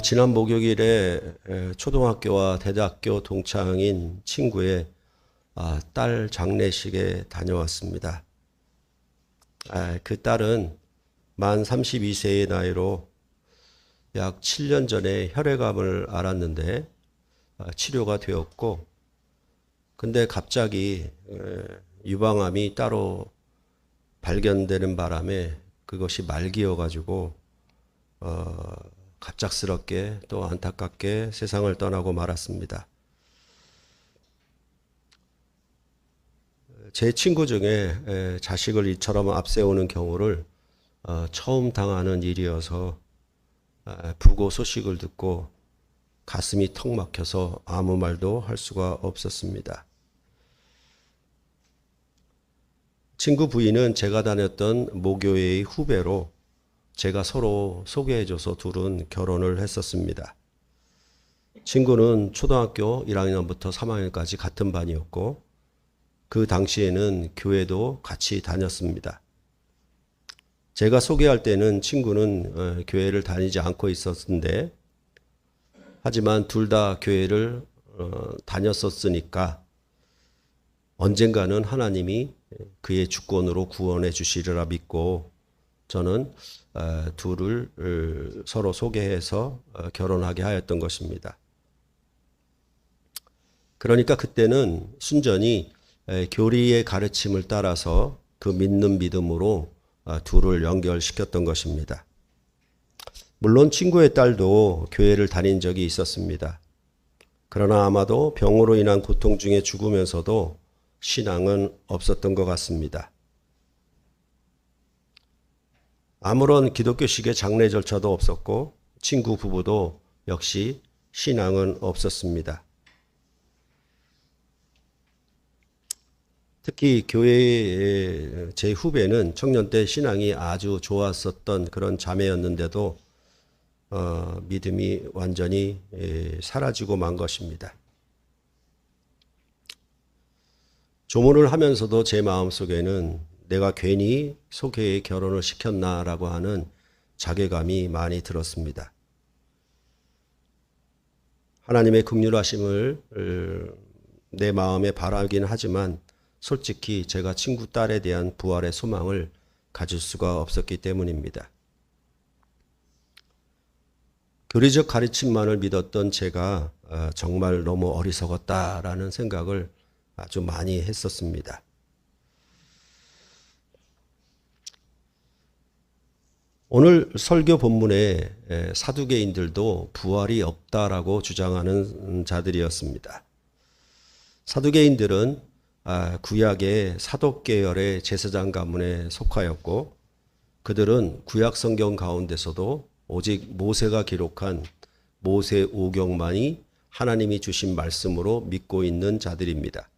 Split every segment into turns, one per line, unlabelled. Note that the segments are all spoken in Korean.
지난 목요일에 초등학교와 대학교 동창인 친구의 딸 장례식에 다녀왔습니다. 그 딸은 만 32세의 나이로 약 7년 전에 혈액암을 앓았는데 치료가 되었고, 근데 갑자기 유방암이 따로 발견되는 바람에 그것이 말기여가지고 갑작스럽게 또 안타깝게 세상을 떠나고 말았습니다. 제 친구 중에 자식을 이처럼 앞세우는 경우를 처음 당하는 일이어서 부고 소식을 듣고 가슴이 턱 막혀서 아무 말도 할 수가 없었습니다. 친구 부인은 제가 다녔던 모교회의 후배로 제가 서로 소개해줘서 둘은 결혼을 했었습니다. 친구는 초등학교 1학년부터 3학년까지 같은 반이었고, 그 당시에는 교회도 같이 다녔습니다. 제가 소개할 때는 친구는 교회를 다니지 않고 있었는데, 하지만 둘 다 교회를 다녔었으니까 언젠가는 하나님이 그의 주권으로 구원해 주시리라 믿고 저는 둘을 서로 소개해서 결혼하게 하였던 것입니다. 그러니까 그때는 순전히 교리의 가르침을 따라서 그 믿는 믿음으로 둘을 연결시켰던 것입니다. 물론 친구의 딸도 교회를 다닌 적이 있었습니다. 그러나 아마도 병으로 인한 고통 중에 죽으면서도 신앙은 없었던 것 같습니다. 아무런 기독교식의 장례 절차도 없었고 친구 부부도 역시 신앙은 없었습니다. 특히 교회의 제 후배는 청년 때 신앙이 아주 좋았었던 그런 자매였는데도 믿음이 완전히 사라지고 만 것입니다. 조문을 하면서도 제 마음속에는 내가 괜히 소개에 결혼을 시켰나라고 하는 자괴감이 많이 들었습니다. 하나님의 긍휼하심을 내 마음에 바라긴 하지만 솔직히 제가 친구 딸에 대한 부활의 소망을 가질 수가 없었기 때문입니다. 교리적 가르침만을 믿었던 제가 정말 너무 어리석었다라는 생각을 아주 많이 했었습니다. 오늘 설교 본문에 사두개인들도 부활이 없다라고 주장하는 자들이었습니다. 사두개인들은 구약의 사독 계열의 제사장 가문에 속하였고, 그들은 구약 성경 가운데서도 오직 모세가 기록한 모세 오경만이 하나님이 주신 말씀으로 믿고 있는 자들입니다.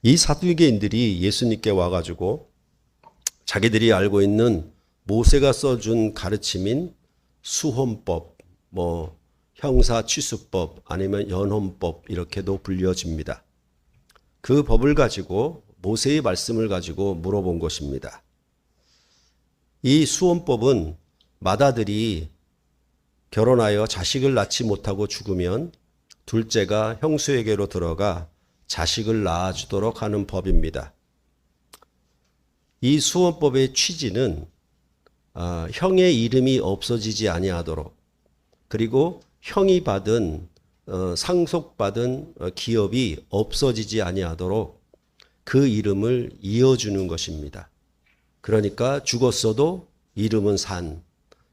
이 사두개인들이 예수님께 와가지고 자기들이 알고 있는 모세가 써준 가르침인 수혼법, 형사취수법 아니면 연혼법 이렇게도 불려집니다. 그 법을 가지고 모세의 말씀을 가지고 물어본 것입니다. 이 수혼법은 맏아들이 결혼하여 자식을 낳지 못하고 죽으면 둘째가 형수에게로 들어가 자식을 낳아주도록 하는 법입니다. 이 수혼법의 취지는 형의 이름이 없어지지 아니하도록, 그리고 형이 받은 상속받은 기업이 없어지지 아니하도록 그 이름을 이어주는 것입니다. 그러니까 죽었어도 이름은 산,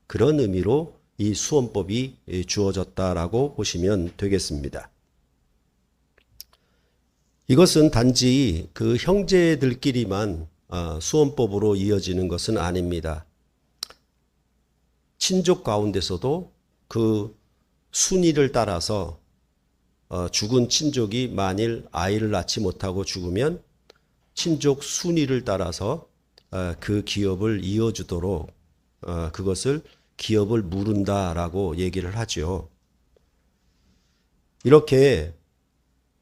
그런 의미로 이 수혼법이 주어졌다라고 보시면 되겠습니다. 이것은 단지 그 형제들끼리만 수혼법으로 이어지는 것은 아닙니다. 친족 가운데서도 그 순위를 따라서 죽은 친족이 만일 아이를 낳지 못하고 죽으면 친족 순위를 따라서 그 기업을 이어주도록 그것을 기업을 무른다라고 얘기를 하죠.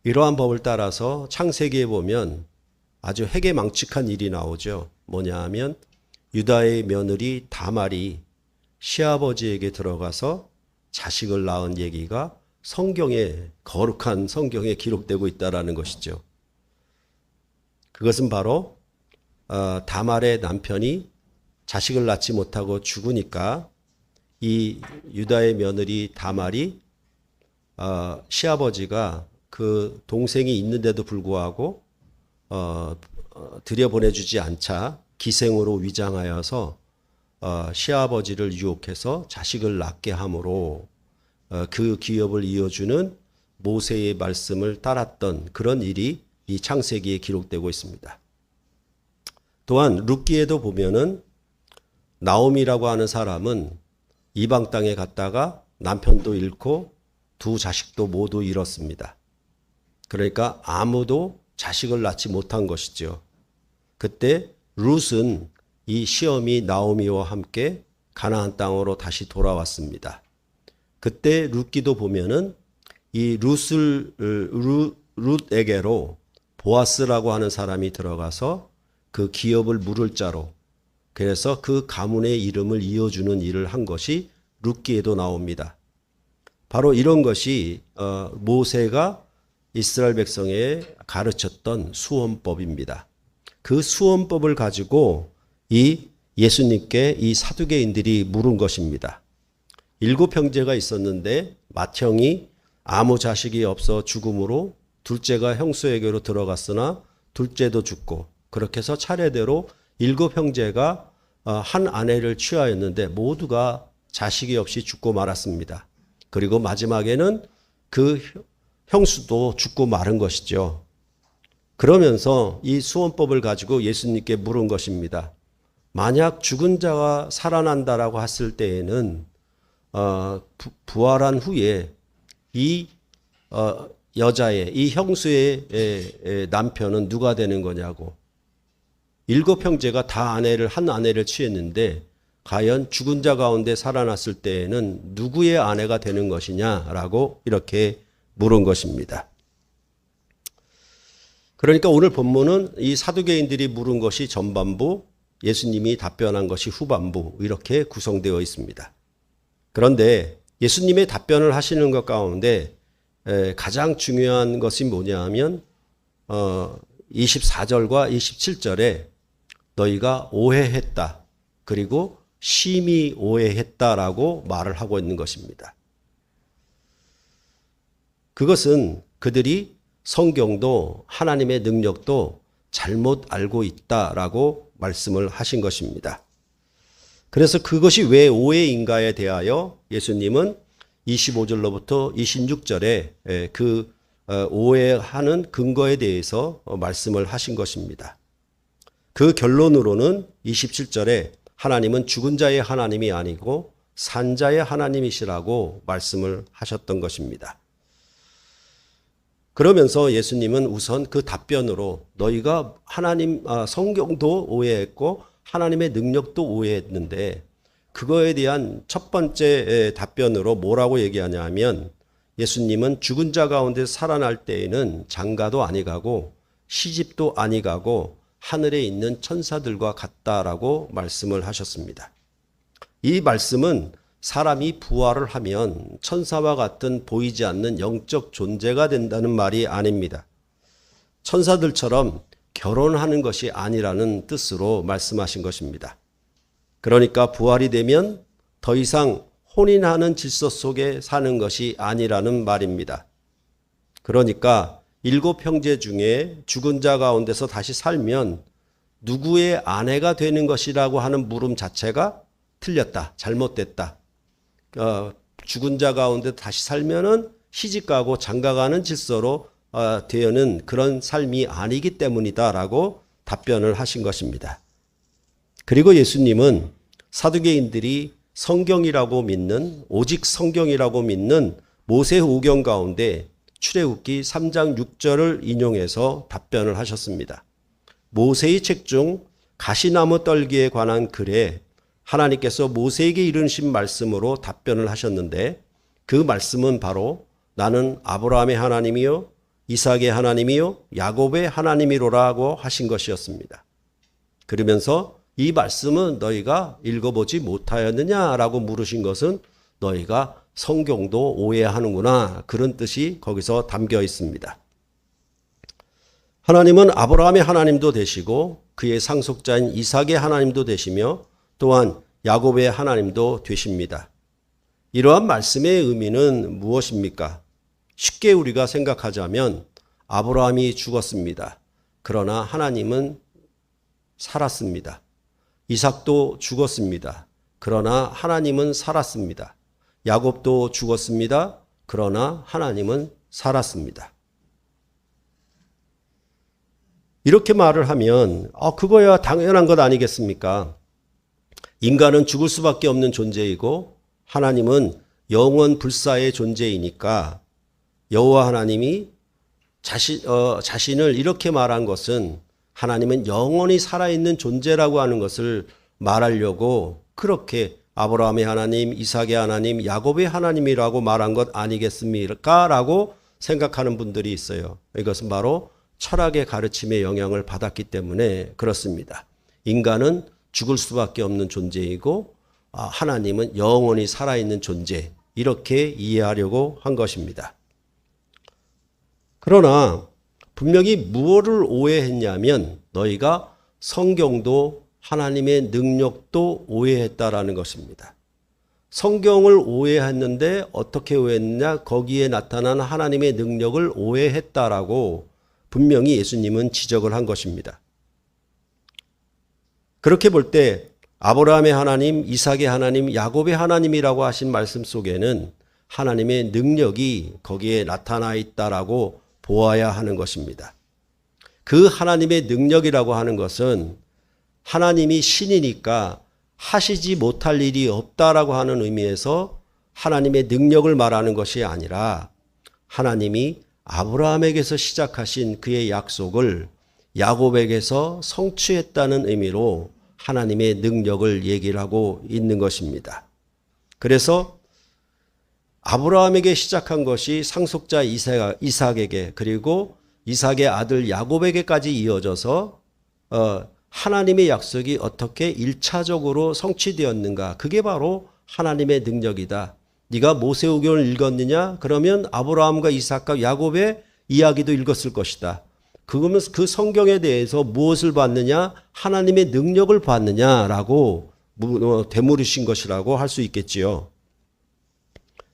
이러한 법을 따라서 창세기에 보면 아주 해괴망측한 일이 나오죠. 뭐냐 하면 유다의 며느리 다말이 시아버지에게 들어가서 자식을 낳은 얘기가 거룩한 성경에 기록되고 있다라는 것이죠. 그것은 바로 다말의 남편이 자식을 낳지 못하고 죽으니까 이 유다의 며느리 다말이 시아버지가 그 동생이 있는데도 불구하고 들여보내주지 않자 기생으로 위장하여서 시아버지를 유혹해서 자식을 낳게 함으로 그 기업을 이어주는 모세의 말씀을 따랐던 그런 일이 이 창세기에 기록되고 있습니다. 또한 룻기에도 보면은 나오미라고 하는 사람은 이방 땅에 갔다가 남편도 잃고 두 자식도 모두 잃었습니다. 그러니까 아무도 자식을 낳지 못한 것이죠. 그때 룻은 이 시어미 나오미와 함께 가나안 땅으로 다시 돌아왔습니다. 그때 룻기도 보면은 이 룻에게로 보아스라고 하는 사람이 들어가서 그 기업을 물을 자로, 그래서 그 가문의 이름을 이어주는 일을 한 것이 룻기에도 나옵니다. 바로 이런 것이 모세가 이스라엘 백성에 가르쳤던 수원법입니다. 그 수원법을 가지고 이 예수님께 이 사두개인들이 물은 것입니다. 7 형제가 있었는데 맏형이 아무 자식이 없어 죽음으로 둘째가 형수에게로 들어갔으나 둘째도 죽고, 그렇게 해서 차례대로 7 형제가 한 아내를 취하였는데 모두가 자식이 없이 죽고 말았습니다. 그리고 마지막에는 그 형수도 죽고 마른 것이죠. 그러면서 이 수원법을 가지고 예수님께 물은 것입니다. 만약 죽은 자가 살아난다라고 했을 때에는 부활한 후에 이 여자의, 이 형수의 남편은 누가 되는 거냐고. 7 형제가 다 한 아내를 취했는데 과연 죽은 자 가운데 살아났을 때에는 누구의 아내가 되는 것이냐라고 이렇게 물은 것입니다. 그러니까 오늘 본문은 이 사두개인들이 물은 것이 전반부, 예수님이 답변한 것이 후반부, 이렇게 구성되어 있습니다. 그런데 예수님의 답변을 하시는 것 가운데 가장 중요한 것이 뭐냐 하면 24절과 27절에 너희가 오해했다, 그리고 심히 오해했다라고 말을 하고 있는 것입니다. 그것은 그들이 성경도 하나님의 능력도 잘못 알고 있다라고 말씀을 하신 것입니다. 그래서 그것이 왜 오해인가에 대하여 예수님은 25절로부터 26절에 그 오해하는 근거에 대해서 말씀을 하신 것입니다. 그 결론으로는 27절에 하나님은 죽은 자의 하나님이 아니고 산 자의 하나님이시라고 말씀을 하셨던 것입니다. 그러면서 예수님은 우선 그 답변으로 너희가 성경도 오해했고 하나님의 능력도 오해했는데, 그거에 대한 첫 번째 답변으로 뭐라고 얘기하냐면, 예수님은 죽은 자 가운데 살아날 때에는 장가도 아니 가고 시집도 아니 가고 하늘에 있는 천사들과 같다라고 말씀을 하셨습니다. 이 말씀은 사람이 부활을 하면 천사와 같은 보이지 않는 영적 존재가 된다는 말이 아닙니다. 천사들처럼 결혼하는 것이 아니라는 뜻으로 말씀하신 것입니다. 그러니까 부활이 되면 더 이상 혼인하는 질서 속에 사는 것이 아니라는 말입니다. 그러니까 7 형제 중에 죽은 자 가운데서 다시 살면 누구의 아내가 되는 것이라고 하는 물음 자체가 틀렸다, 잘못됐다. 죽은 자 가운데 다시 살면은 시집가고 장가가는 질서로 되어는 그런 삶이 아니기 때문이다라고 답변을 하신 것입니다. 그리고 예수님은 사두개인들이 성경이라고 믿는, 오직 성경이라고 믿는 모세오경 가운데 출애굽기 3장 6절을 인용해서 답변을 하셨습니다. 모세의 책 중 가시나무 떨기에 관한 글에 하나님께서 모세에게 이르신 말씀으로 답변을 하셨는데, 그 말씀은 바로 나는 아브라함의 하나님이요 이삭의 하나님이요 야곱의 하나님이로라고 하신 것이었습니다. 그러면서 이 말씀은 너희가 읽어보지 못하였느냐라고 물으신 것은 너희가 성경도 오해하는구나, 그런 뜻이 거기서 담겨 있습니다. 하나님은 아브라함의 하나님도 되시고 그의 상속자인 이삭의 하나님도 되시며 또한 야곱의 하나님도 되십니다. 이러한 말씀의 의미는 무엇입니까? 쉽게 우리가 생각하자면 아브라함이 죽었습니다. 그러나 하나님은 살았습니다. 이삭도 죽었습니다. 그러나 하나님은 살았습니다. 야곱도 죽었습니다. 그러나 하나님은 살았습니다. 이렇게 말을 하면 그거야 당연한 것 아니겠습니까? 인간은 죽을 수밖에 없는 존재이고 하나님은 영원 불사의 존재이니까 여호와 하나님이 자신을 이렇게 말한 것은 하나님은 영원히 살아있는 존재라고 하는 것을 말하려고 그렇게 아브라함의 하나님, 이삭의 하나님, 야곱의 하나님이라고 말한 것 아니겠습니까? 라고 생각하는 분들이 있어요. 이것은 바로 철학의 가르침의 영향을 받았기 때문에 그렇습니다. 인간은 죽을 수밖에 없는 존재이고 하나님은 영원히 살아있는 존재, 이렇게 이해하려고 한 것입니다. 그러나 분명히 무엇을 오해했냐면 너희가 성경도 하나님의 능력도 오해했다라는 것입니다. 성경을 오해했는데 어떻게 오해했느냐? 거기에 나타난 하나님의 능력을 오해했다라고 분명히 예수님은 지적을 한 것입니다. 그렇게 볼 때 아브라함의 하나님, 이삭의 하나님, 야곱의 하나님이라고 하신 말씀 속에는 하나님의 능력이 거기에 나타나 있다라고 보아야 하는 것입니다. 그 하나님의 능력이라고 하는 것은 하나님이 신이니까 하시지 못할 일이 없다라고 하는 의미에서 하나님의 능력을 말하는 것이 아니라 하나님이 아브라함에게서 시작하신 그의 약속을 야곱에게서 성취했다는 의미로 하나님의 능력을 얘기를 하고 있는 것입니다. 그래서 아브라함에게 시작한 것이 상속자 이삭에게 그리고 이삭의 아들 야곱에게까지 이어져서 하나님의 약속이 어떻게 1차적으로 성취되었는가, 그게 바로 하나님의 능력이다. 네가 모세오경을 읽었느냐? 그러면 아브라함과 이삭과 야곱의 이야기도 읽었을 것이다. 그러면 그 성경에 대해서 무엇을 봤느냐? 하나님의 능력을 봤느냐라고 되물으신 것이라고 할 수 있겠지요.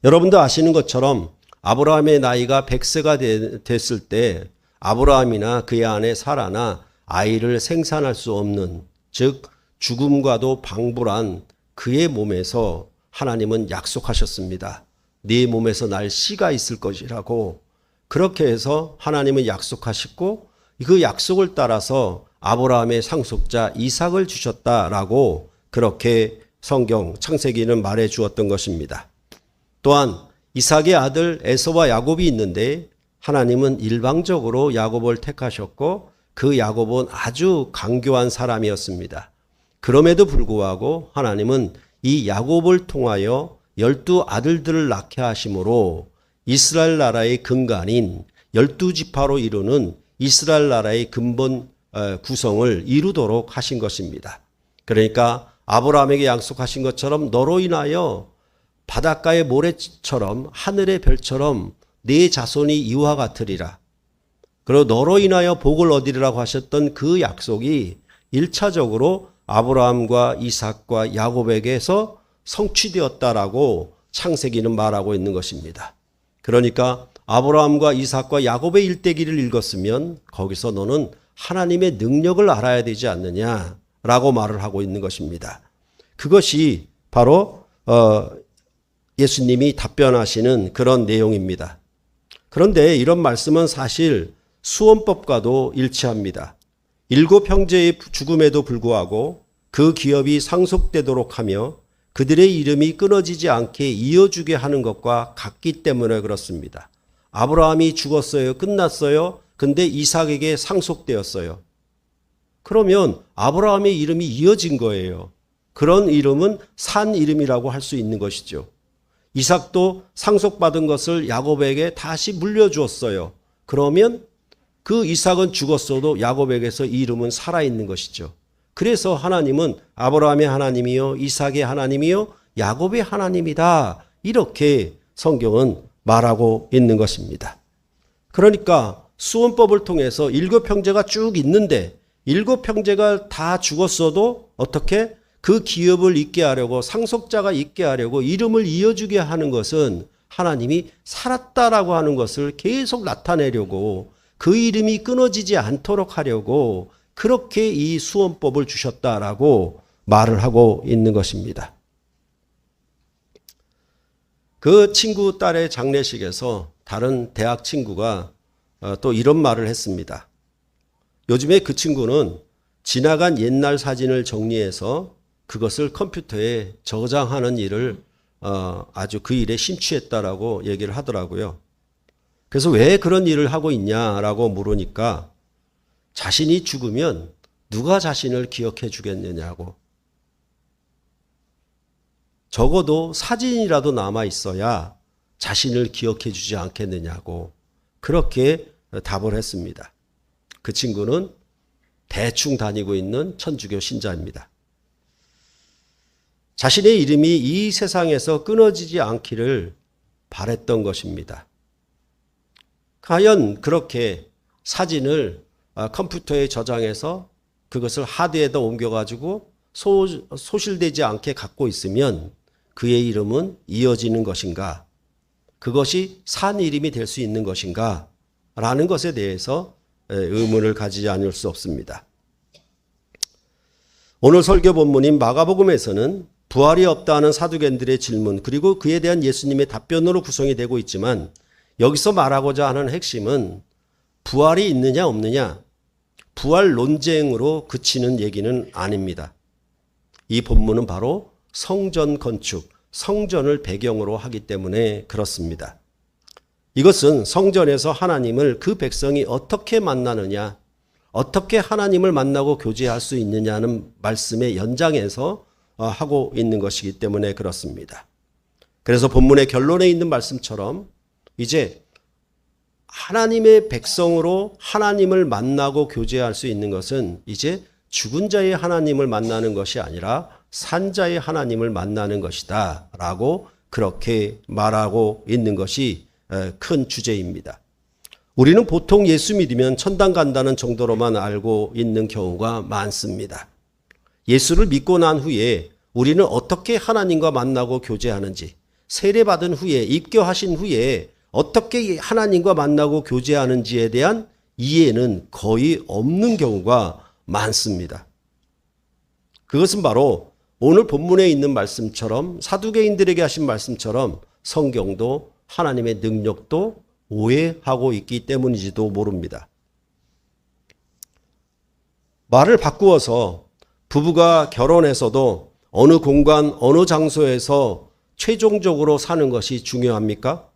여러분도 아시는 것처럼 아브라함의 나이가 100세가 됐을 때 아브라함이나 그의 아내 사라나 아이를 생산할 수 없는, 즉 죽음과도 방불한 그의 몸에서 하나님은 약속하셨습니다. 네 몸에서 날 씨가 있을 것이라고. 그렇게 해서 하나님은 약속하셨고 그 약속을 따라서 아브라함의 상속자 이삭을 주셨다라고 그렇게 성경 창세기는 말해 주었던 것입니다. 또한 이삭의 아들 에서와 야곱이 있는데 하나님은 일방적으로 야곱을 택하셨고 그 야곱은 아주 강교한 사람이었습니다. 그럼에도 불구하고 하나님은 이 야곱을 통하여 12아들들을 낳게 하심으로 이스라엘 나라의 근간인 12지파로 이루는 이스라엘 나라의 근본 구성을 이루도록 하신 것입니다. 그러니까 아브라함에게 약속하신 것처럼 너로 인하여 바닷가의 모래처럼 하늘의 별처럼 네 자손이 이와 같으리라. 그리고 너로 인하여 복을 얻으리라고 하셨던 그 약속이 1차적으로 아브라함과 이삭과 야곱에게서 성취되었다라고 창세기는 말하고 있는 것입니다. 그러니까 아브라함과 이삭과 야곱의 일대기를 읽었으면 거기서 너는 하나님의 능력을 알아야 되지 않느냐라고 말을 하고 있는 것입니다. 그것이 바로 예수님이 답변하시는 그런 내용입니다. 그런데 이런 말씀은 사실 수원법과도 일치합니다. 7 형제의 죽음에도 불구하고 그 기업이 상속되도록 하며 그들의 이름이 끊어지지 않게 이어주게 하는 것과 같기 때문에 그렇습니다. 아브라함이 죽었어요. 끝났어요. 근데 이삭에게 상속되었어요. 그러면 아브라함의 이름이 이어진 거예요. 그런 이름은 산 이름이라고 할 수 있는 것이죠. 이삭도 상속받은 것을 야곱에게 다시 물려주었어요. 그러면 그 이삭은 죽었어도 야곱에게서 이 이름은 살아있는 것이죠. 그래서 하나님은 아브라함의 하나님이요, 이삭의 하나님이요, 야곱의 하나님이다. 이렇게 성경은 말하고 있는 것입니다. 그러니까 수원법을 통해서 일곱 형제가 쭉 있는데 일곱 형제가 다 죽었어도 어떻게 그 기업을 잇게 하려고 상속자가 있게 하려고 이름을 이어주게 하는 것은 하나님이 살았다라고 하는 것을 계속 나타내려고 그 이름이 끊어지지 않도록 하려고 그렇게 이 수원법을 주셨다라고 말을 하고 있는 것입니다. 그 친구 딸의 장례식에서 다른 대학 친구가 또 이런 말을 했습니다. 요즘에 그 친구는 지나간 옛날 사진을 정리해서 그것을 컴퓨터에 저장하는 일을 아주 그 일에 심취했다라고 얘기를 하더라고요. 그래서 왜 그런 일을 하고 있냐라고 물으니까 자신이 죽으면 누가 자신을 기억해 주겠느냐고. 적어도 사진이라도 남아 있어야 자신을 기억해 주지 않겠느냐고 그렇게 답을 했습니다. 그 친구는 대충 다니고 있는 천주교 신자입니다. 자신의 이름이 이 세상에서 끊어지지 않기를 바랬던 것입니다. 과연 그렇게 사진을 컴퓨터에 저장해서 그것을 하드에다 옮겨가지고 소실되지 않게 갖고 있으면 그의 이름은 이어지는 것인가? 그것이 산 이름이 될 수 있는 것인가? 라는 것에 대해서 의문을 가지지 않을 수 없습니다. 오늘 설교 본문인 마가복음에서는 부활이 없다는 사두개인들의 질문 그리고 그에 대한 예수님의 답변으로 구성이 되고 있지만 여기서 말하고자 하는 핵심은 부활이 있느냐 없느냐 부활 논쟁으로 그치는 얘기는 아닙니다. 이 본문은 바로 성전 건축, 성전을 배경으로 하기 때문에 그렇습니다. 이것은 성전에서 하나님을 그 백성이 어떻게 만나느냐, 어떻게 하나님을 만나고 교제할 수 있느냐는 말씀의 연장에서 하고 있는 것이기 때문에 그렇습니다. 그래서 본문의 결론에 있는 말씀처럼 이제 하나님의 백성으로 하나님을 만나고 교제할 수 있는 것은 이제 죽은 자의 하나님을 만나는 것이 아니라 산자의 하나님을 만나는 것이다 라고 그렇게 말하고 있는 것이 큰 주제입니다. 우리는 보통 예수 믿으면 천당 간다는 정도로만 알고 있는 경우가 많습니다. 예수를 믿고 난 후에 우리는 어떻게 하나님과 만나고 교제하는지, 세례받은 후에 입교하신 후에 어떻게 하나님과 만나고 교제하는지에 대한 이해는 거의 없는 경우가 많습니다. 그것은 바로 오늘 본문에 있는 말씀처럼 사두개인들에게 하신 말씀처럼 성경도 하나님의 능력도 오해하고 있기 때문인지도 모릅니다. 말을 바꾸어서 부부가 결혼해서도 어느 공간, 어느 장소에서 최종적으로 사는 것이 중요합니까?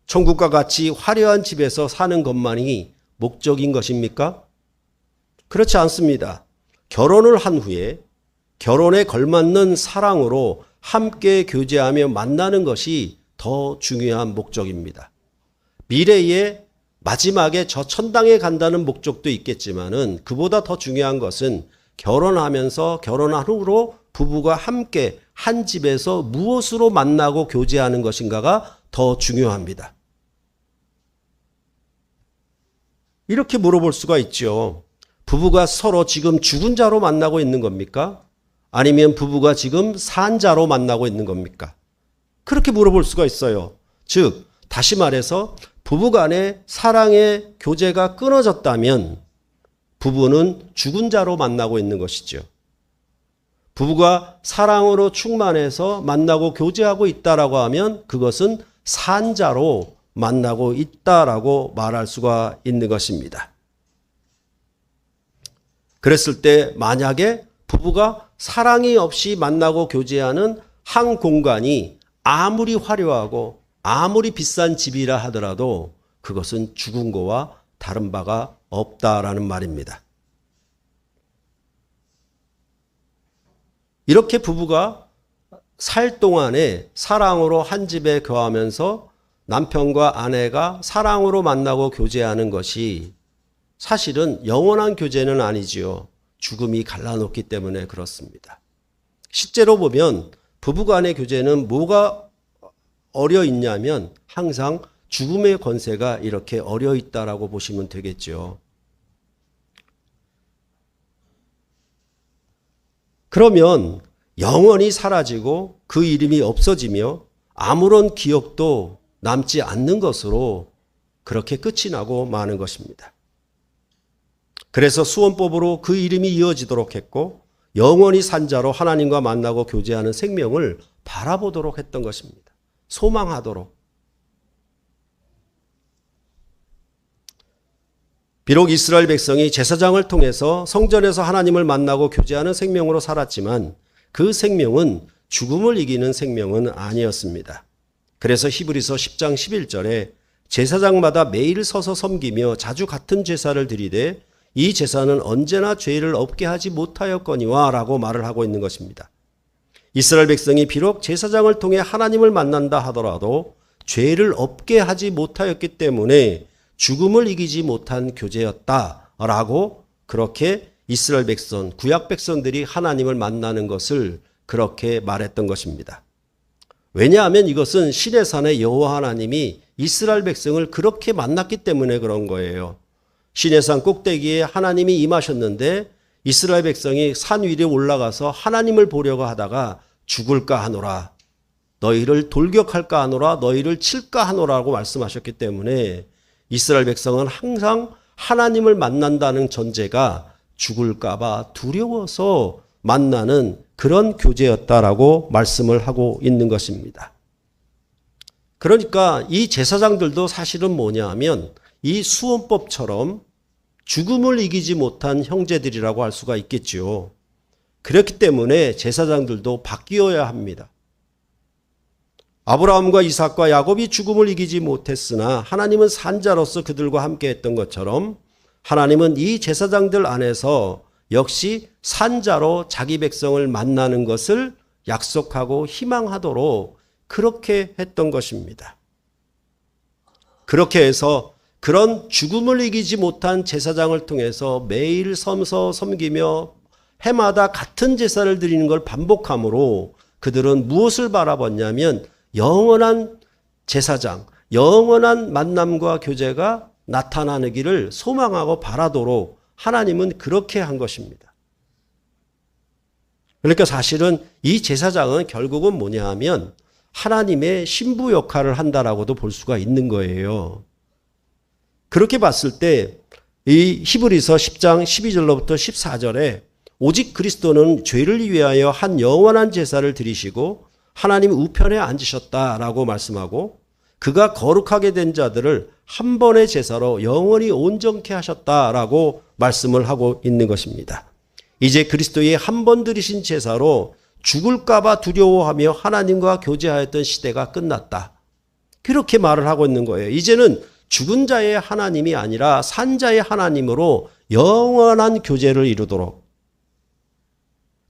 천국과 같이 화려한 집에서 사는 것만이 목적인 것입니까? 그렇지 않습니다. 결혼을 한 후에 결혼에 걸맞는 사랑으로 함께 교제하며 만나는 것이 더 중요한 목적입니다. 미래에 마지막에 저 천당에 간다는 목적도 있겠지만은 그보다 더 중요한 것은 결혼하면서 결혼한 후로 부부가 함께 한 집에서 무엇으로 만나고 교제하는 것인가가 더 중요합니다. 이렇게 물어볼 수가 있죠. 부부가 서로 지금 죽은 자로 만나고 있는 겁니까? 아니면 부부가 지금 산 자로 만나고 있는 겁니까? 그렇게 물어볼 수가 있어요. 즉, 다시 말해서 부부간의 사랑의 교제가 끊어졌다면 부부는 죽은 자로 만나고 있는 것이죠. 부부가 사랑으로 충만해서 만나고 교제하고 있다라고 하면 그것은 산 자로 만나고 있다라고 말할 수가 있는 것입니다. 그랬을 때 만약에 부부가 사랑이 없이 만나고 교제하는 한 공간이 아무리 화려하고 아무리 비싼 집이라 하더라도 그것은 죽은 거와 다른 바가 없다라는 말입니다. 이렇게 부부가 살 동안에 사랑으로 한 집에 거하면서 남편과 아내가 사랑으로 만나고 교제하는 것이 사실은 영원한 교제는 아니지요. 죽음이 갈라놓기 때문에 그렇습니다. 실제로 보면 부부간의 교제는 뭐가 어려 있냐면 항상 죽음의 권세가 이렇게 어려 있다라고 보시면 되겠죠. 그러면 영원히 사라지고 그 이름이 없어지며 아무런 기억도 남지 않는 것으로 그렇게 끝이 나고 마는 것입니다. 그래서 수원법으로 그 이름이 이어지도록 했고 영원히 산 자로 하나님과 만나고 교제하는 생명을 바라보도록 했던 것입니다. 소망하도록. 비록 이스라엘 백성이 제사장을 통해서 성전에서 하나님을 만나고 교제하는 생명으로 살았지만 그 생명은 죽음을 이기는 생명은 아니었습니다. 그래서 히브리서 10장 11절에 제사장마다 매일 서서 섬기며 자주 같은 제사를 드리되 이 제사는 언제나 죄를 없게 하지 못하였거니와 라고 말을 하고 있는 것입니다. 이스라엘 백성이 비록 제사장을 통해 하나님을 만난다 하더라도 죄를 없게 하지 못하였기 때문에 죽음을 이기지 못한 교제였다라고 그렇게 이스라엘 백성, 구약 백성들이 하나님을 만나는 것을 그렇게 말했던 것입니다. 왜냐하면 이것은 신의 산의 여호와 하나님이 이스라엘 백성을 그렇게 만났기 때문에 그런 거예요. 신의 산 꼭대기에 하나님이 임하셨는데 이스라엘 백성이 산 위에 올라가서 하나님을 보려고 하다가 죽을까 하노라, 너희를 돌격할까 하노라, 너희를 칠까 하노라고 말씀하셨기 때문에 이스라엘 백성은 항상 하나님을 만난다는 전제가 죽을까 봐 두려워서 만나는 그런 교제였다라고 말씀을 하고 있는 것입니다. 그러니까 이 제사장들도 사실은 뭐냐 하면 이 수원법처럼 죽음을 이기지 못한 형제들이라고 할 수가 있겠죠. 그렇기 때문에 제사장들도 바뀌어야 합니다. 아브라함과 이삭과 야곱이 죽음을 이기지 못했으나 하나님은 산자로서 그들과 함께 했던 것처럼 하나님은 이 제사장들 안에서 역시 산자로 자기 백성을 만나는 것을 약속하고 희망하도록 그렇게 했던 것입니다. 그렇게 해서 그런 죽음을 이기지 못한 제사장을 통해서 매일 섬기며 해마다 같은 제사를 드리는 걸 반복함으로 그들은 무엇을 바라봤냐면 영원한 제사장, 영원한 만남과 교제가 나타나기를 소망하고 바라도록 하나님은 그렇게 한 것입니다. 그러니까 사실은 이 제사장은 결국은 뭐냐 하면 하나님의 신부 역할을 한다라고도 볼 수가 있는 거예요. 그렇게 봤을 때 이 히브리서 10장 12절로부터 14절에 오직 그리스도는 죄를 위하여 한 영원한 제사를 드리시고 하나님 우편에 앉으셨다라고 말씀하고 그가 거룩하게 된 자들을 한 번의 제사로 영원히 온전케 하셨다라고 말씀을 하고 있는 것입니다. 이제 그리스도의 한 번 드리신 제사로 죽을까 봐 두려워하며 하나님과 교제하였던 시대가 끝났다. 그렇게 말을 하고 있는 거예요. 이제는 죽은 자의 하나님이 아니라 산 자의 하나님으로 영원한 교제를 이루도록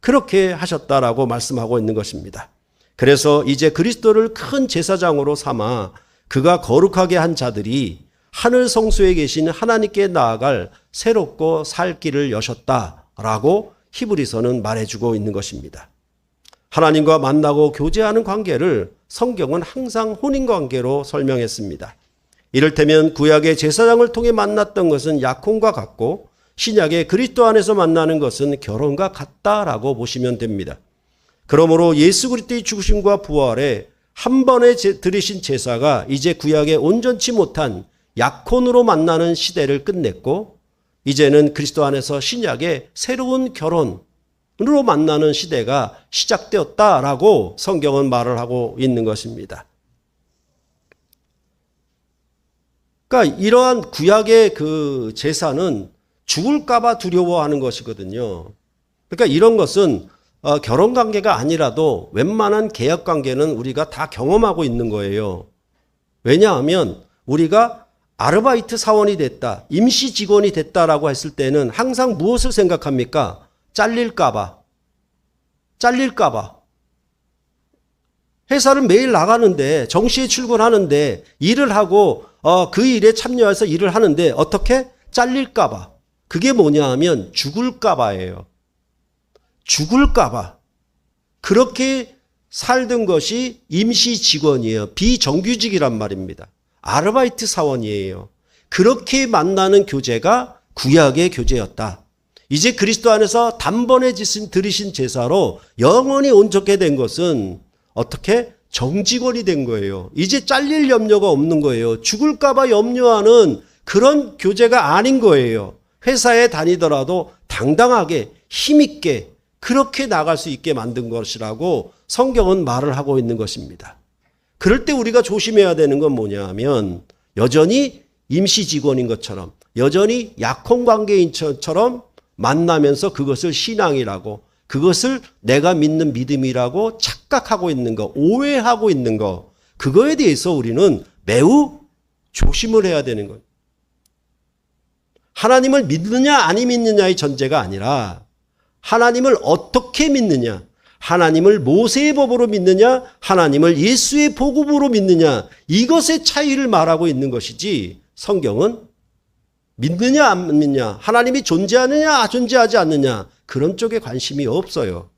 그렇게 하셨다라고 말씀하고 있는 것입니다. 그래서 이제 그리스도를 큰 제사장으로 삼아 그가 거룩하게 한 자들이 하늘 성소에 계신 하나님께 나아갈 새롭고 살 길을 여셨다라고 히브리서는 말해주고 있는 것입니다. 하나님과 만나고 교제하는 관계를 성경은 항상 혼인관계로 설명했습니다. 이를테면 구약의 제사장을 통해 만났던 것은 약혼과 같고 신약의 그리스도 안에서 만나는 것은 결혼과 같다라고 보시면 됩니다. 그러므로 예수 그리스도의 죽으심과 부활에 한 번에 드리신 제사가 이제 구약의 온전치 못한 약혼으로 만나는 시대를 끝냈고 이제는 그리스도 안에서 신약의 새로운 결혼으로 만나는 시대가 시작되었다라고 성경은 말을 하고 있는 것입니다. 그러니까 이러한 구약의 그 제사는 죽을까 봐 두려워하는 것이거든요. 그러니까 이런 것은 결혼 관계가 아니라도 웬만한 계약 관계는 우리가 다 경험하고 있는 거예요. 왜냐하면 우리가 아르바이트 사원이 됐다, 임시 직원이 됐다라고 했을 때는 항상 무엇을 생각합니까? 잘릴까 봐. 회사를 매일 나가는데 정시에 출근하는데 일을 하고 그 일에 참여해서 일을 하는데 어떻게? 잘릴까 봐. 그게 뭐냐 하면 죽을까 봐예요. 죽을까 봐. 그렇게 살던 것이 임시 직원이에요. 비정규직이란 말입니다. 아르바이트 사원이에요. 그렇게 만나는 교제가 구약의 교제였다. 이제 그리스도 안에서 단번에 드리신 제사로 영원히 온전케 된 것은 어떻게? 정직원이 된 거예요. 이제 잘릴 염려가 없는 거예요. 죽을까 봐 염려하는 그런 교제가 아닌 거예요. 회사에 다니더라도 당당하게 힘있게 그렇게 나갈 수 있게 만든 것이라고 성경은 말을 하고 있는 것입니다. 그럴 때 우리가 조심해야 되는 건 뭐냐 하면 여전히 임시 직원인 것처럼 여전히 약혼 관계인처럼 만나면서 그것을 신앙이라고 그것을 내가 믿는 믿음이라고 착각하고 있는 거, 오해하고 있는 거, 그거에 대해서 우리는 매우 조심을 해야 되는 거예요. 하나님을 믿느냐 아니 믿느냐의 전제가 아니라 하나님을 어떻게 믿느냐, 하나님을 모세의 법으로 믿느냐, 하나님을 예수의 복음으로 믿느냐, 이것의 차이를 말하고 있는 것이지 성경은 믿느냐 안 믿느냐, 하나님이 존재하느냐 존재하지 않느냐 그런 쪽에 관심이 없어요.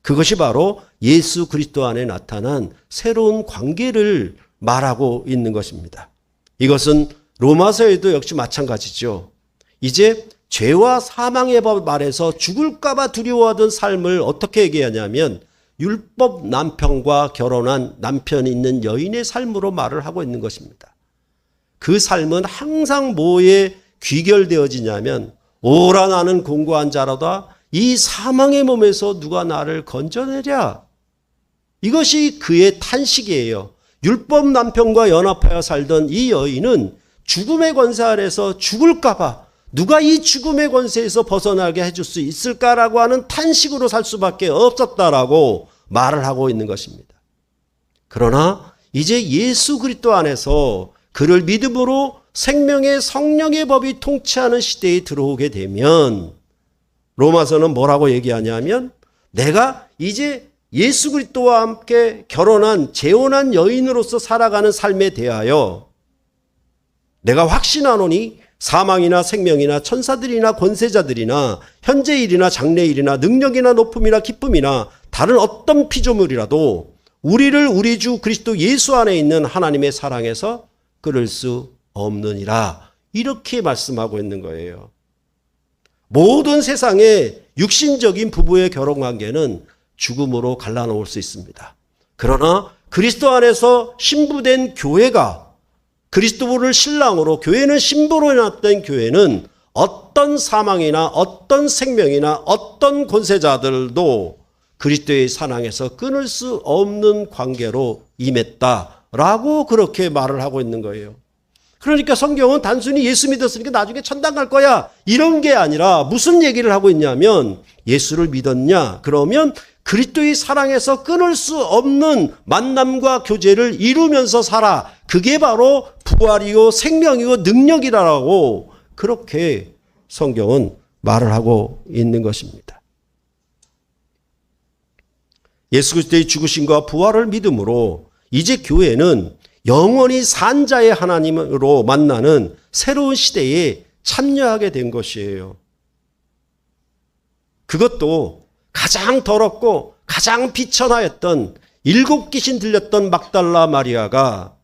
그것이 바로 예수 그리스도 안에 나타난 새로운 관계를 말하고 있는 것입니다. 이것은 로마서에도 역시 마찬가지죠. 이제 죄와 사망의 법 아래서 죽을까 봐 두려워하던 삶을 어떻게 얘기하냐면 율법 남편과 결혼한 남편이 있는 여인의 삶으로 말을 하고 있는 것입니다. 그 삶은 항상 뭐에 귀결되어지냐면 오라 나는 공고한 자라다 이 사망의 몸에서 누가 나를 건져내랴. 이것이 그의 탄식이에요. 율법 남편과 연합하여 살던 이 여인은 죽음의 권세 아래서 죽을까 봐 누가 이 죽음의 권세에서 벗어나게 해줄 수 있을까라고 하는 탄식으로 살 수밖에 없었다라고 말을 하고 있는 것입니다. 그러나 이제 예수 그리스도 안에서 그를 믿음으로 생명의 성령의 법이 통치하는 시대에 들어오게 되면 로마서는 뭐라고 얘기하냐면 내가 이제 예수 그리스도와 함께 결혼한 재혼한 여인으로서 살아가는 삶에 대하여 내가 확신하노니 사망이나 생명이나 천사들이나 권세자들이나 현재일이나 장래일이나 능력이나 높음이나 기쁨이나 다른 어떤 피조물이라도 우리를 우리 주 그리스도 예수 안에 있는 하나님의 사랑에서 끊을 수 없느니라. 이렇게 말씀하고 있는 거예요. 모든 세상의 육신적인 부부의 결혼관계는 죽음으로 갈라놓을 수 있습니다. 그러나 그리스도 안에서 신부된 교회가 그리스도를 신랑으로 교회는 신부로 놨던 교회는 어떤 사망이나 어떤 생명이나 어떤 권세자들도 그리스도의 사랑에서 끊을 수 없는 관계로 임했다라고 그렇게 말을 하고 있는 거예요. 그러니까 성경은 단순히 예수 믿었으니까 나중에 천당 갈 거야 이런 게 아니라 무슨 얘기를 하고 있냐면 예수를 믿었냐 그러면 그리스도의 사랑에서 끊을 수 없는 만남과 교제를 이루면서 살아. 그게 바로 부활이요 생명이요 능력이라고 그렇게 성경은 말을 하고 있는 것입니다. 예수 그리스도의 죽으심과 부활을 믿음으로 이제 교회는 영원히 산 자의 하나님으로 만나는 새로운 시대에 참여하게 된 것이에요. 그것도 가장 더럽고 가장 비천하였던 7 귀신 들렸던 막달라 마리아가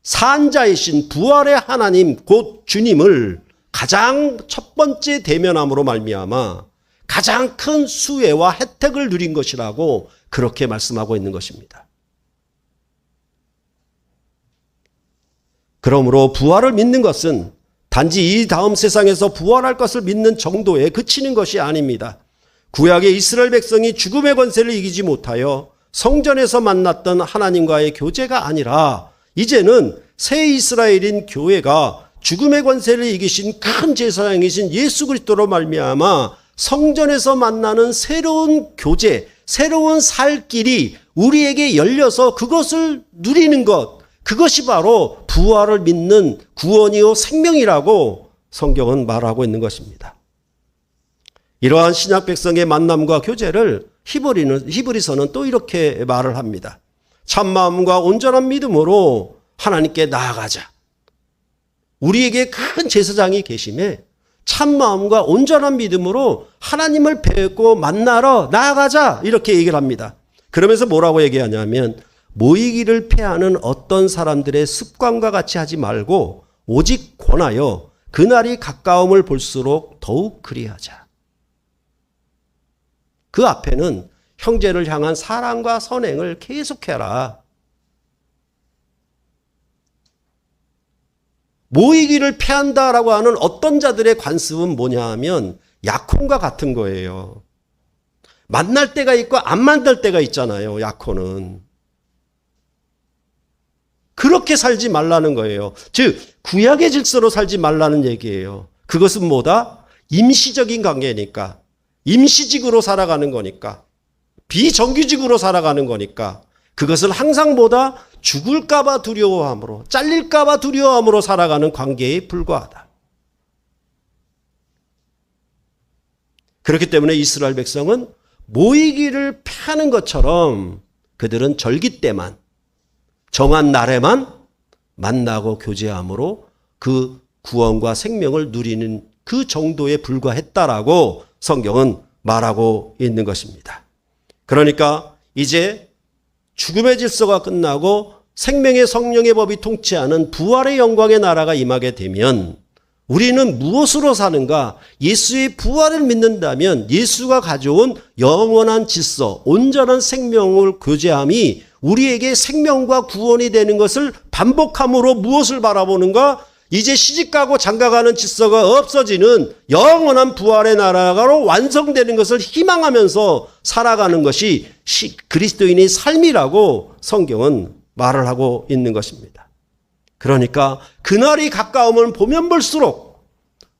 산자이신 부활의 하나님 곧 주님을 가장 첫 번째 대면함으로 말미암아 가장 큰 수혜와 혜택을 누린 것이라고 그렇게 말씀하고 있는 것입니다. 그러므로 부활을 믿는 것은 단지 이 다음 세상에서 부활할 것을 믿는 정도에 그치는 것이 아닙니다. 구약의 이스라엘 백성이 죽음의 권세를 이기지 못하여 성전에서 만났던 하나님과의 교제가 아니라 이제는 새 이스라엘인 교회가 죽음의 권세를 이기신 큰 제사장이신 예수 그리스도로 말미암아 성전에서 만나는 새로운 교제, 새로운 살 길이 우리에게 열려서 그것을 누리는 것, 그것이 바로 부활을 믿는 구원이요 생명이라고 성경은 말하고 있는 것입니다. 이러한 신약 백성의 만남과 교제를 히브리서는 또 이렇게 말을 합니다. 참마음과 온전한 믿음으로 하나님께 나아가자. 우리에게 큰 제사장이 계심에 참 마음과 온전한 믿음으로 하나님을 뵙고 만나러 나아가자 이렇게 얘기를 합니다. 그러면서 뭐라고 얘기하냐면 모이기를 패하는 어떤 사람들의 습관과 같이 하지 말고 오직 권하여 그날이 가까움을 볼수록 더욱 그리하자. 그 앞에는 형제를 향한 사랑과 선행을 계속해라. 모이기를 패한다라고 하는 어떤 자들의 관습은 뭐냐 하면 약혼과 같은 거예요. 만날 때가 있고 안 만날 때가 있잖아요. 약혼은. 그렇게 살지 말라는 거예요. 즉 구약의 질서로 살지 말라는 얘기예요. 그것은 뭐다? 임시적인 관계니까. 임시직으로 살아가는 거니까. 비정규직으로 살아가는 거니까. 그것을 항상 보다 죽을까 봐 두려워함으로, 잘릴까 봐 두려워함으로 살아가는 관계에 불과하다. 그렇기 때문에 이스라엘 백성은 모이기를 패하는 것처럼 그들은 절기 때만, 정한 날에만 만나고 교제함으로 그 구원과 생명을 누리는 그 정도에 불과했다라고 성경은 말하고 있는 것입니다. 그러니까 이제 죽음의 질서가 끝나고 생명의 성령의 법이 통치하는 부활의 영광의 나라가 임하게 되면 우리는 무엇으로 사는가? 예수의 부활을 믿는다면 예수가 가져온 영원한 질서, 온전한 생명을 교제함이 우리에게 생명과 구원이 되는 것을 반복함으로 무엇을 바라보는가? 이제 시집가고 장가가는 질서가 없어지는 영원한 부활의 나라로 완성되는 것을 희망하면서 살아가는 것이 그리스도인의 삶이라고 성경은 말을 하고 있는 것입니다. 그러니까 그날이 가까우면 보면 볼수록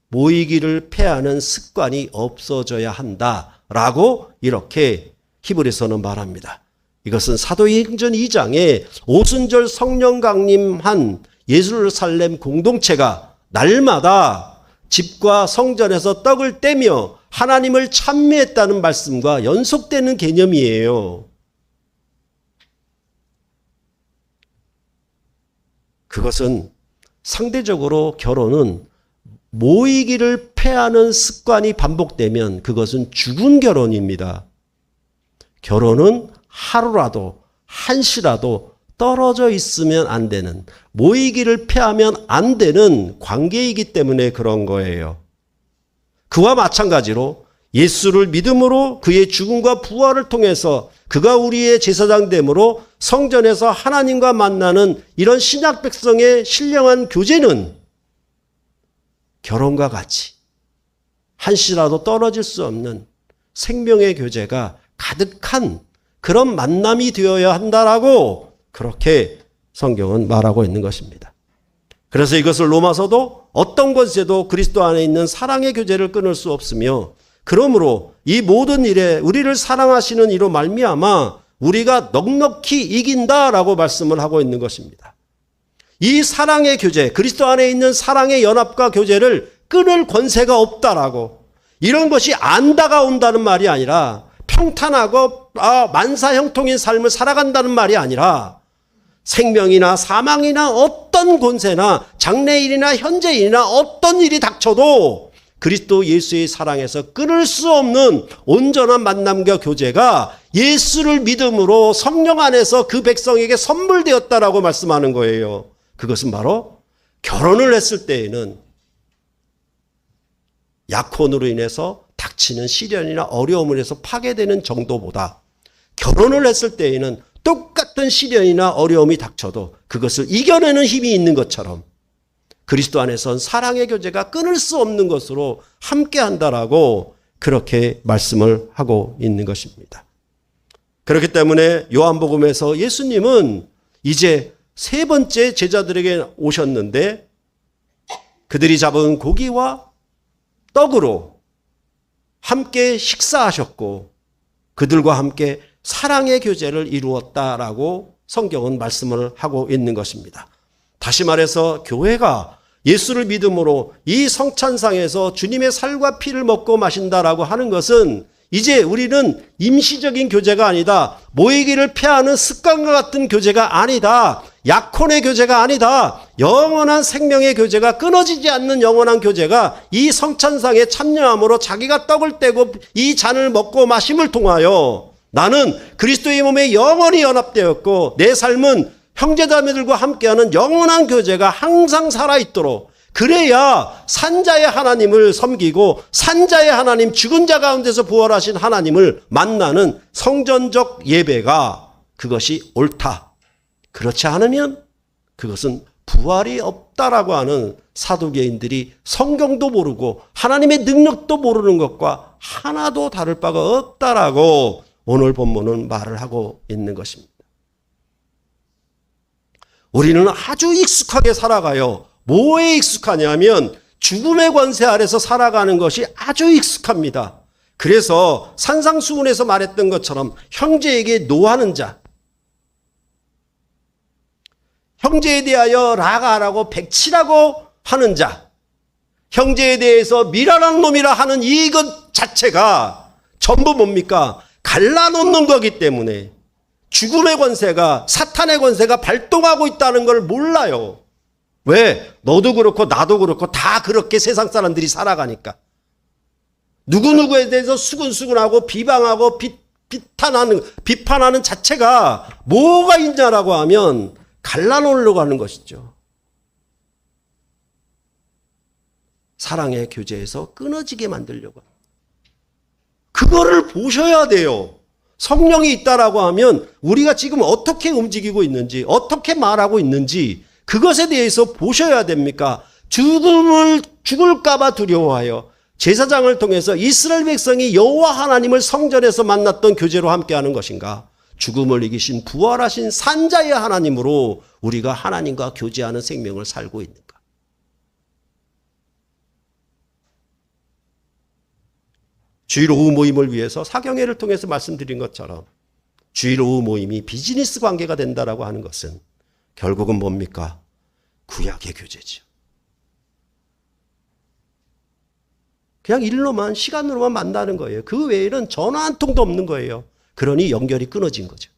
모이기를 패하는 습관이 없어져야 한다라고 이렇게 히브리서는 말합니다. 이것은 사도행전 2장에 오순절 성령 강림한 예루살렘 공동체가 날마다 집과 성전에서 떡을 떼며 하나님을 찬미했다는 말씀과 연속되는 개념이에요. 그것은 상대적으로 결혼은 모이기를 패하는 습관이 반복되면 그것은 죽은 결혼입니다. 결혼은 하루라도 한시라도 떨어져 있으면 안 되는, 모이기를 패하면 안 되는 관계이기 때문에 그런 거예요. 그와 마찬가지로 예수를 믿음으로 그의 죽음과 부활을 통해서 그가 우리의 제사장 됨으로 성전에서 하나님과 만나는 이런 신약 백성의 신령한 교제는 결혼과 같이 한시라도 떨어질 수 없는 생명의 교제가 가득한 그런 만남이 되어야 한다라고 그렇게 성경은 말하고 있는 것입니다. 그래서 이것을 로마서도 어떤 것에도 그리스도 안에 있는 사랑의 교제를 끊을 수 없으며 그러므로 이 모든 일에 우리를 사랑하시는 이로 말미암아 우리가 넉넉히 이긴다라고 말씀을 하고 있는 것입니다. 이 사랑의 교제, 그리스도 안에 있는 사랑의 연합과 교제를 끊을 권세가 없다라고, 이런 것이 안 다가온다는 말이 아니라 평탄하고 만사형통인 삶을 살아간다는 말이 아니라 생명이나 사망이나 어떤 권세나 장래일이나 현재일이나 어떤 일이 닥쳐도 그리스도 예수의 사랑에서 끊을 수 없는 온전한 만남과 교제가 예수를 믿음으로 성령 안에서 그 백성에게 선물되었다라고 말씀하는 거예요. 그것은 바로 결혼을 했을 때에는 약혼으로 인해서 닥치는 시련이나 어려움을 해서 파괴되는 정도보다 결혼을 했을 때에는 똑같은 시련이나 어려움이 닥쳐도 그것을 이겨내는 힘이 있는 것처럼 그리스도 안에선 사랑의 교제가 끊을 수 없는 것으로 함께한다라고 그렇게 말씀을 하고 있는 것입니다. 그렇기 때문에 요한복음에서 예수님은 이제 세 번째 제자들에게 오셨는데 그들이 잡은 고기와 떡으로 함께 식사하셨고 그들과 함께 사랑의 교제를 이루었다라고 성경은 말씀을 하고 있는 것입니다. 다시 말해서 교회가 예수를 믿음으로 이 성찬상에서 주님의 살과 피를 먹고 마신다라고 하는 것은 이제 우리는 임시적인 교제가 아니다. 모이기를 패하는 습관과 같은 교제가 아니다. 약혼의 교제가 아니다. 영원한 생명의 교제가, 끊어지지 않는 영원한 교제가 이 성찬상에 참여함으로 자기가 떡을 떼고 이 잔을 먹고 마심을 통하여 나는 그리스도의 몸에 영원히 연합되었고 내 삶은 형제자매들과 함께하는 영원한 교제가 항상 살아있도록, 그래야 산자의 하나님을 섬기고 산자의 하나님, 죽은 자 가운데서 부활하신 하나님을 만나는 성전적 예배가 그것이 옳다. 그렇지 않으면 그것은 부활이 없다라고 하는 사두개인들이 성경도 모르고 하나님의 능력도 모르는 것과 하나도 다를 바가 없다라고 오늘 본문은 말을 하고 있는 것입니다. 우리는 아주 익숙하게 살아가요. 뭐에 익숙하냐면 죽음의 권세 아래서 살아가는 것이 아주 익숙합니다. 그래서 산상수훈에서 말했던 것처럼 형제에게 노하는 자, 형제에 대하여 라가라고 백치라고 하는 자, 형제에 대해서 미련한 놈이라 하는 이것 자체가 전부 뭡니까? 갈라놓는 거기 때문에 죽음의 권세가, 사탄의 권세가 발동하고 있다는 걸 몰라요. 왜? 너도 그렇고 나도 그렇고 다 그렇게 세상 사람들이 살아가니까. 누구누구에 대해서 수근수근하고 비방하고 비판하는 자체가 뭐가 있냐라고 하면 갈라놓으려고 하는 것이죠. 사랑의 교제에서 끊어지게 만들려고 합니다. 그거를 보셔야 돼요. 성령이 있다라고 하면 우리가 지금 어떻게 움직이고 있는지, 어떻게 말하고 있는지 그것에 대해서 보셔야 됩니까? 죽을까 봐 두려워하여 제사장을 통해서 이스라엘 백성이 여호와 하나님을 성전에서 만났던 교제로 함께하는 것인가? 죽음을 이기신 부활하신 산자의 하나님으로 우리가 하나님과 교제하는 생명을 살고 있는가? 주일 오후 모임을 위해서 사경회를 통해서 말씀드린 것처럼 주일 오후 모임이 비즈니스 관계가 된다라고 하는 것은 결국은 뭡니까? 구약의 교제죠. 그냥 일로만, 시간으로만 만나는 거예요. 그 외에는 전화 한 통도 없는 거예요. 그러니 연결이 끊어진 거죠.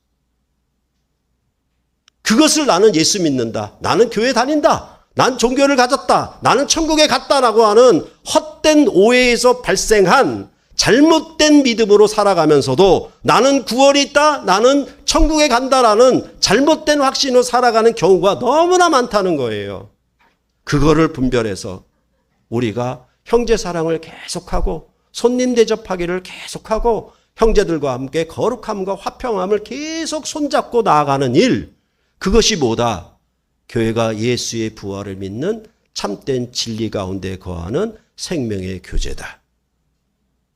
그것을 나는 예수 믿는다, 나는 교회 다닌다, 난 종교를 가졌다, 나는 천국에 갔다라고 하는 헛된 오해에서 발생한 잘못된 믿음으로 살아가면서도 나는 구원이 있다, 나는 천국에 간다라는 잘못된 확신으로 살아가는 경우가 너무나 많다는 거예요. 그거를 분별해서 우리가 형제 사랑을 계속하고 손님 대접하기를 계속하고 형제들과 함께 거룩함과 화평함을 계속 손잡고 나아가는 일, 그것이 뭐다? 교회가 예수의 부활을 믿는 참된 진리 가운데 거하는 생명의 교제다.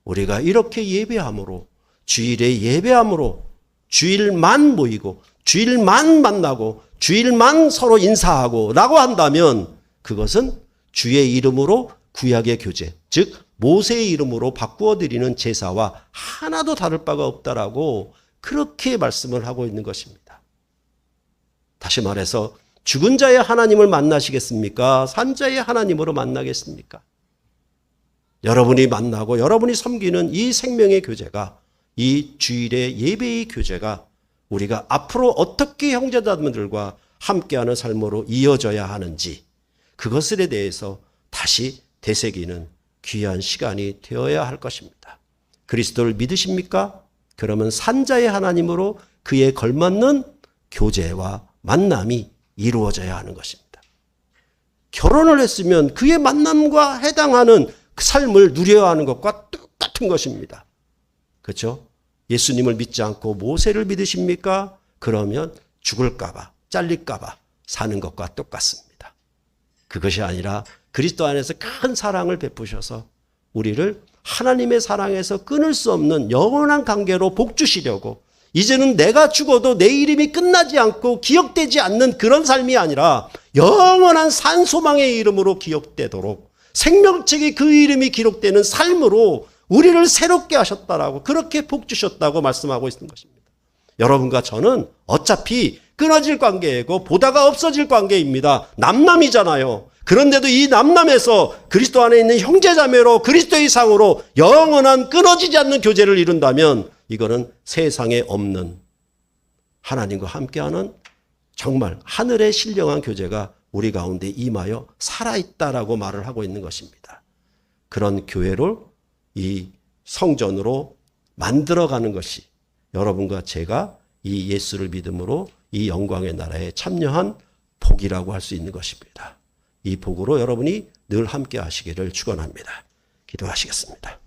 우리가 이렇게 예배함으로, 주일에 예배함으로, 주일만 모이고 주일만 만나고 주일만 서로 인사하고 라고 한다면 그것은 주의 이름으로 구약의 교제, 즉 모세의 이름으로 바꾸어 드리는 제사와 하나도 다를 바가 없다라고 그렇게 말씀을 하고 있는 것입니다. 다시 말해서 죽은 자의 하나님을 만나시겠습니까? 산자의 하나님으로 만나겠습니까? 여러분이 만나고 여러분이 섬기는 이 생명의 교제가, 이 주일의 예배의 교제가 우리가 앞으로 어떻게 형제자매들과 함께하는 삶으로 이어져야 하는지, 그것에 대해서 다시 되새기는 귀한 시간이 되어야 할 것입니다. 그리스도를 믿으십니까? 그러면 산자의 하나님으로 그에 걸맞는 교제와 만남이 이루어져야 하는 것입니다. 결혼을 했으면 그의 만남과 해당하는 삶을 누려야 하는 것과 똑같은 것입니다. 그렇죠? 예수님을 믿지 않고 모세를 믿으십니까? 그러면 죽을까 봐, 잘릴까 봐 사는 것과 똑같습니다. 그것이 아니라 그리스도 안에서 큰 사랑을 베푸셔서 우리를 하나님의 사랑에서 끊을 수 없는 영원한 관계로 복주시려고, 이제는 내가 죽어도 내 이름이 끝나지 않고 기억되지 않는 그런 삶이 아니라 영원한 산소망의 이름으로 기억되도록, 생명책에 그 이름이 기록되는 삶으로 우리를 새롭게 하셨다라고, 그렇게 복주셨다고 말씀하고 있는 것입니다. 여러분과 저는 어차피 끊어질 관계이고 보다가 없어질 관계입니다. 남남이잖아요. 그런데도 이 남남에서 그리스도 안에 있는 형제자매로 그리스도의 상으로 영원한 끊어지지 않는 교제를 이룬다면 이거는 세상에 없는 하나님과 함께하는 정말 하늘의 신령한 교제가 우리 가운데 임하여 살아있다라고 말을 하고 있는 것입니다. 그런 교회를 이 성전으로 만들어가는 것이 여러분과 제가 이 예수를 믿음으로 이 영광의 나라에 참여한 복이라고 할 수 있는 것입니다. 이 복으로 여러분이 늘 함께 하시기를 축원합니다. 기도하시겠습니다.